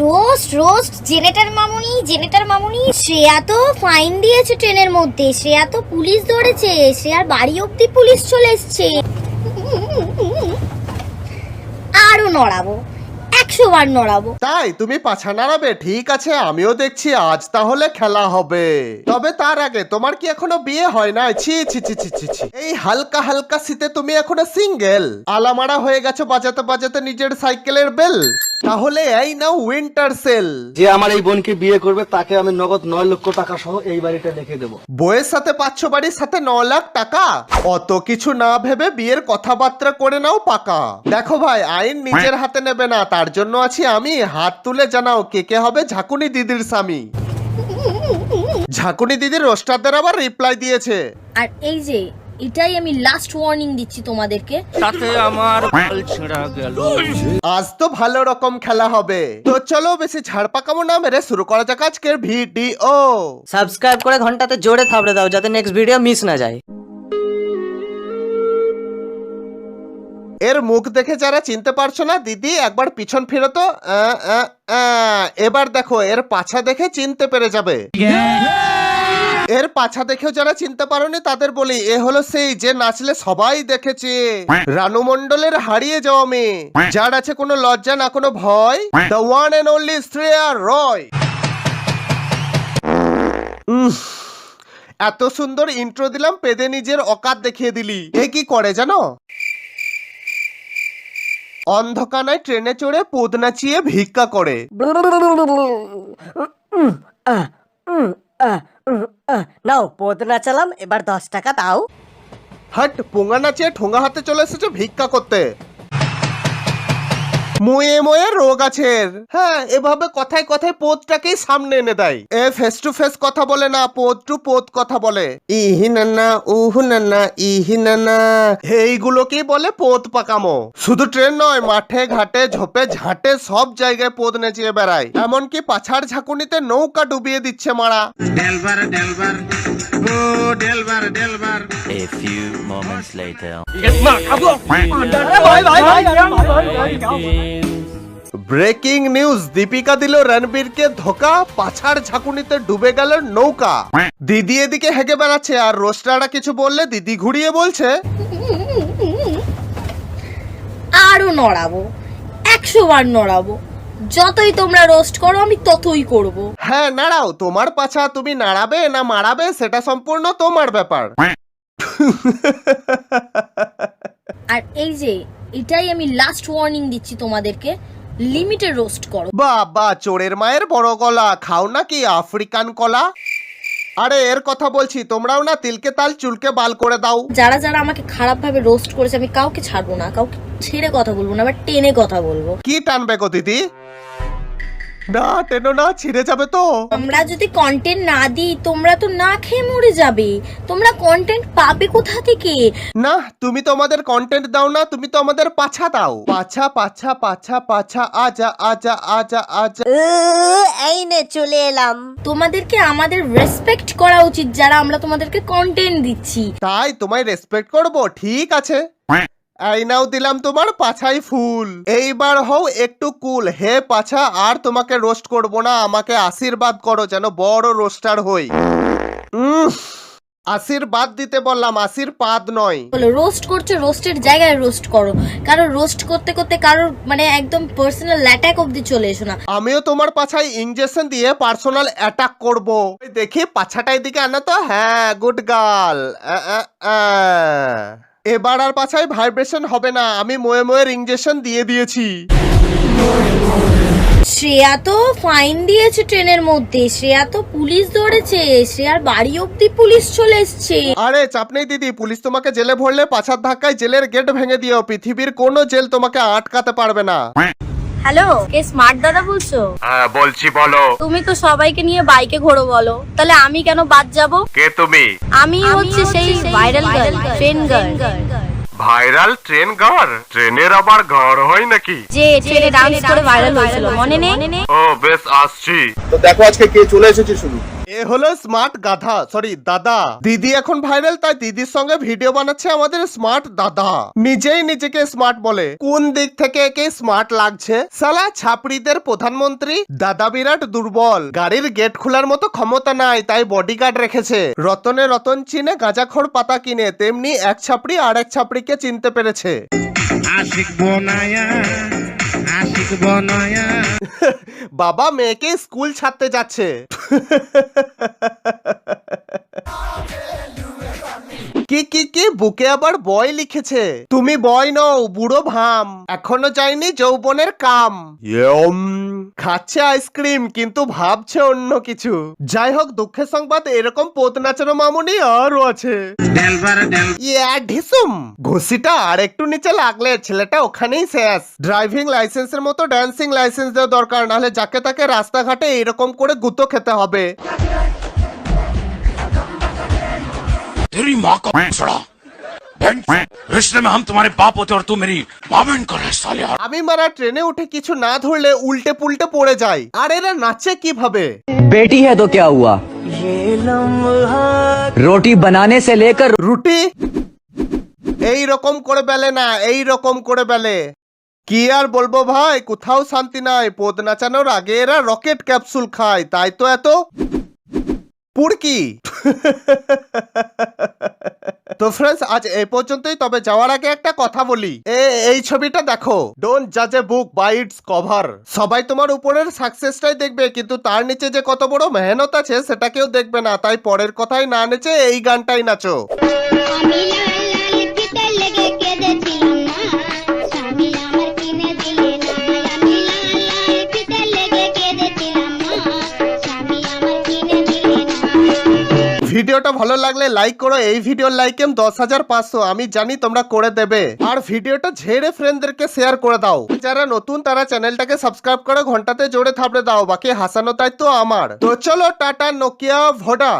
Roast roast generator মামুনি শ্রেয়া তো fine দিয়েছে ট্রেনের মধ্যে, শ্রেয়া তো পুলিশ ধরেছে, শ্রেয়ার বাড়ি অব্দি পুলিশ চলে এসছে। আরো নড়াবো, 100 বার নড়াবো। তাই তুমি পাছা নাড়াবে? ঠিক আছে, আমিও দেখছি আজ তাহলে খেলা হবে। তবে তার আগে তোমার কি এখনো বিয়ে হয় না? ছি ছি ছি ছি ছি ছি। এই হালকা হালকা শীতে তুমি এখনো সিঙ্গেল, আলামারা হয়ে গেছো বাজাতে বাজাতে নিজের সাইকেলের বেল। তাহলে এই নাও উইন্টার সেল। যে আমার এই বোনকে বিয়ে করবে তাকে আমি নগদ 9 লক্ষ টাকা সহ এই বাড়িটা লিখে দেবো। বইয়ের সাথে পাচ্ছ, বাড়ির সাথে 9 লাখ টাকা। অত কিছু না ভেবে বিয়ের কথাবার্তা করে নাও পাকা। দেখো ভাই, আইন নিজের হাতে নেবে না, তার জন্য আছি আমি। হাত তুলে জানাও কে কে হবে ঝাঁকুনি দিদির স্বামী। ঝাঁকুনি দিদির রোস্টারদের আবার রিপ্লাই দিয়েছে। আর এই যে এটাই আমি লাস্ট ওয়ার্নিং দিচ্ছি তোমাদেরকে, তাতে আমার গাল ছেঁড়া গেল। আজ তো ভালো রকম খেলা হবে। তো চলো বেশি ঝাড় পাকামো না মেরে শুরু করা যাক আজকের ভিডিও। সাবস্ক্রাইব করে ঘন্টাতে জোরে থাবড়ে দাও যাতে নেক্সট ভিডিও মিস না যায়। এর মুখ দেখে যারা চিনতে পারছো না, দিদি একবার পিছন ফিরো তো। এবার দেখো, এর পাছা দেখে চিনতে পেরে যাবে। এর পাছা দেখেও যারা চিনতে পারোনি তাদের বলি, এ হলো সেই যে নাচলে সবাই দেখেছে, রানু মণ্ডলের হারিয়ে যাওয়া মেয়ে, যার আছে কোনো লজ্জা না কোনো ভয়, the one and only Shreya Roy. এত সুন্দর ইন্ট্রো দিলাম, পেদে নিজের অকাত দেখিয়ে দিলি। এ কি করে জানো? অন্ধকানায় ট্রেনে চড়ে পোদ নাচিয়ে ভিক্ষা করে। নাও পদ নাচালাম, এবার 10 টাকা দাও। হাট, পোঙা নাচিয়ে ঠোঙা হাতে চলে এসেছে ভিক্ষা করতে। মুয়ে মুয়ে রোগ আছে। হ্যাঁ, এভাবে কথায় কথায় পোদটাকেই সামনে এনে দেয়। এ ফেস টু ফেস কথা বলে না, পোদ টু পোদ কথা বলে। ইহি নানা উহু নানা ইহি নানা, এইগুলোকেই বলে পোদ পাকামো। শুধু ট্রেন নয়, মাঠে ঘাটে ঝোপে ঝাঁটে সব জায়গায় পোদ নেচিয়ে বেড়ায়। এমনকি পাছাড় ঝাঁকুনিতে নৌকা ডুবিয়ে দিচ্ছে মারা। ডেলবার ডেলবার ও ডেলবার ডেলবার। A few moments later. Breaking news, Deepika দিল রণবীরকে ধোকা, পাছাড় ঝাঁকুনিতে ডুবে গেল নৌকা। দিদি এদিকে হেগে বেড়াচ্ছে, আর রোস্টাররা কিছু বললে দিদি ঘুরিয়ে বলছে আরো নড়াবো, 100 বার নড়াবো। যতই তোমরা রোস্ট করো আমি ততই করব। হ্যাঁ নাড়াও, তোমার পাছা তুমি নাড়াবে না মারাবে সেটা সম্পূর্ণ তোমার ব্যাপার। আর এই যে এটাই আমি লাস্ট ওয়ার্নিং দিচ্ছি তোমাদেরকে, লিমিটে রোস্ট করো। বাবা, চোরের মায়ের বড় গলা, খাও নাকি আফ্রিকান কলা? আরে এর কথা বলছি, তোমরাও না তিলকে তাল চুলকে বাল করে দাও। যারা যারা আমাকে খারাপ ভাবে রোস্ট করেছে আমি কাউকে ছাড়বো না, কাউকে ছেড়ে কথা বলবো না, আবার টেনে কথা বলবো। কি টানবে গো দিদি? না টেনো না, ছিঁড়ে যাবে তো। আমরা যদি কন্টেন্ট না দিই তোমরা তো না খেয়ে মরে যাবে। তোমরা কন্টেন্ট পাবে কোথা থেকে? না, তুমি তো আমাদের কন্টেন্ট দাও না, তুমি তো আমাদের পাছা দাও। পাছা পাছা পাছা পাছা, আজা আজা আজা আজা। এই নে চলে এলাম। তোমাদেরকে আমাদের রেসপেক্ট করা উচিত যারা আমরা তোমাদেরকে কন্টেন্ট দিচ্ছি। তাই তোমায় রেসপেক্ট করব, ঠিক আছে। এই নাও দিলাম তোমার পাছাই ফুল। এইবার হও একটু কুল। হে পাছা, আর তোমাকে রোস্ট করব না, আমাকে আশীর্বাদ করো যেন বড় রোস্টার হই। আশীর্বাদ দিতে বললাম, আশীর্বাদ নয়। বলো রোস্ট করছো, রোস্টের জায়গায় রোস্ট করো। কারো রোস্ট করতে করতে কারোর মানে একদম পার্সোনাল অ্যাটাক অবধি চলে এসো না। আমিও তোমার পাছায় ইনজেকশন দিয়ে পার্সোনাল অ্যাটাক করব। দেখি পাছাটা এদিকে আনা তো। হ্যাঁ, গুড গার্ল। এবার আর পাছায় ভাইব্রেশন হবে না, আমি ময়ে ময়ের ইনজেকশন দিয়ে দিয়েছি। শ্রেয়া তো ফাইন দিয়েছে ট্রেনের মধ্যে, শ্রেয়া তো পুলিশ ধরেছে, শ্রেয়ার বাড়ি অব্দি পুলিশ চলে এসছে। আরে চাপ নেই দিদি, পুলিশ তোমাকে জেলে ভরলে পাছার ধাক্কায় জেলের গেট ভেঙে দিও। পৃথিবীর কোনো জেল তোমাকে আটকাতে পারবে না। হ্যালো, কে স্মার্ট দাদা বলছো? হ্যাঁ বলছি, বলো। তুমি তো সবাইকে নিয়ে বাইকে ঘোরো, বলো তাহলে আমি কেন বাদ যাব? কে তুমি? আমি হচ্ছে সেই viral girl, train girl. Viral train গার? ট্রেনের আবার গার হয় নাকি? যে ট্রেনে ডান্স করে ভাইরাল হয়েছিল, মনে নেই? ও বেশ, আসছি। তো দেখো আজকে কে চলে এসেছে শুধু। এ হলো স্মার্ট গাধা, সরি দাদা। দিদি এখন ভাইরাল, তাই দিদির সঙ্গে ভিডিও বানাচ্ছে আমাদের স্মার্ট দাদা। নিজেই নিজেকে স্মার্ট বলে, কোন দিক থেকে একে স্মার্ট লাগছে? সালা ছাপড়িদের প্রধানমন্ত্রী। দাদা বিরাট দুর্বল, গাড়ির গেট খোলার মতো ক্ষমতা নাই, তাই বডিগার্ড রেখেছে। রতনে রতন চিনে গাঁজাখড় পাতা কিনে, তেমনি এক ছাপড়ি আর এক ছাপড়িকে চিনতে পেরেছে। আশিক বনায়া আশিক বনায়া বাবা মেয়েকে স্কুল ছাড়তে যাচ্ছে। কি বুকে আবার বয় লিখেছে। তুমি বয় নও, বুড়ো ভাম, এখনো যায়নি যৌবনের কাম। খাচ্ছে আইসক্রিম কিন্তু ভাবছে অন্য কিছু। যাই হোক, দুঃখের সংবাদ, এরকম পোত নাচানো মামুনি আরো আছে। ডেলবার ডেল ইয়া ঢিসুম, ঘুষিটা আর একটু নিচে লাগলে ছেলেটা ওখানেই শেষ। ড্রাইভিং লাইসেন্সের মতো ড্যান্সিং লাইসেন্স দেওয়া দরকার, নাহলে যাকে তাকে রাস্তাঘাটে এরকম করে গুতো খেতে হবে। तेरी माँ का सड़ा रिश्ते में हम तुम्हारे बाप होते और तू मेरी माँ बहन कर रहे साले यार। আমি মারা ট্রেনে উঠে কিছু না ধরলে উল্টে পুল্টে পড়ে যায়। আর এরা নাচে কিভাবে? बेटी है तो क्या हुआ, रोटी बनाने से लेकर রুটি এই রকম করে বেলে না, এই রকম করে বেলে। কি আর বলবো ভাই, কোথাও শান্তি নাই। পোদ নাচানোর আগে এরা রকেট ক্যাপসুল খায়, তাই তো এত পুরকি। তো ফ্রেন্ডস, আজ এই পর্যন্তই। তবে যাওয়ার আগে একটা কথা বলি, এই ছবিটা দেখো, ডোন্ট জাজ এ বুক বাই ইটস কভার। সবাই তোমার উপরের সাকসেসটাই দেখবে, কিন্তু তার নিচে যে কত বড় মেহনত আছে সেটা কেউ দেখবে না। তাই পরের কথাই না নেচে এই গানটাই নাচো। আমি লাল লাল ফিতে লেগে কেঁদেছিলাম না, স্বামী আমার কিনে দিলে না। আমি লাল লাল ফিতে লেগে কেঁদেছিলাম না, স্বামী আমার কিনে দিলে না। ভিডিওটা ভালো লাগলে লাইক করো। এই ভিডিওর লাইক 10,500 আমি জানি তোমরা করে দেবে। আর ভিডিওটা ঝেড়ে ফ্রেন্ডদেরকে শেয়ার করে দাও। যারা নতুন তারা চ্যানেলটাকে সাবস্ক্রাইব করে ঘন্টাতে জোরে থাপড়ে দাও। বাকি হাসানো দায়িত্ব আমার। তো চলো, টাটা, নোকিয়া, ভোডা।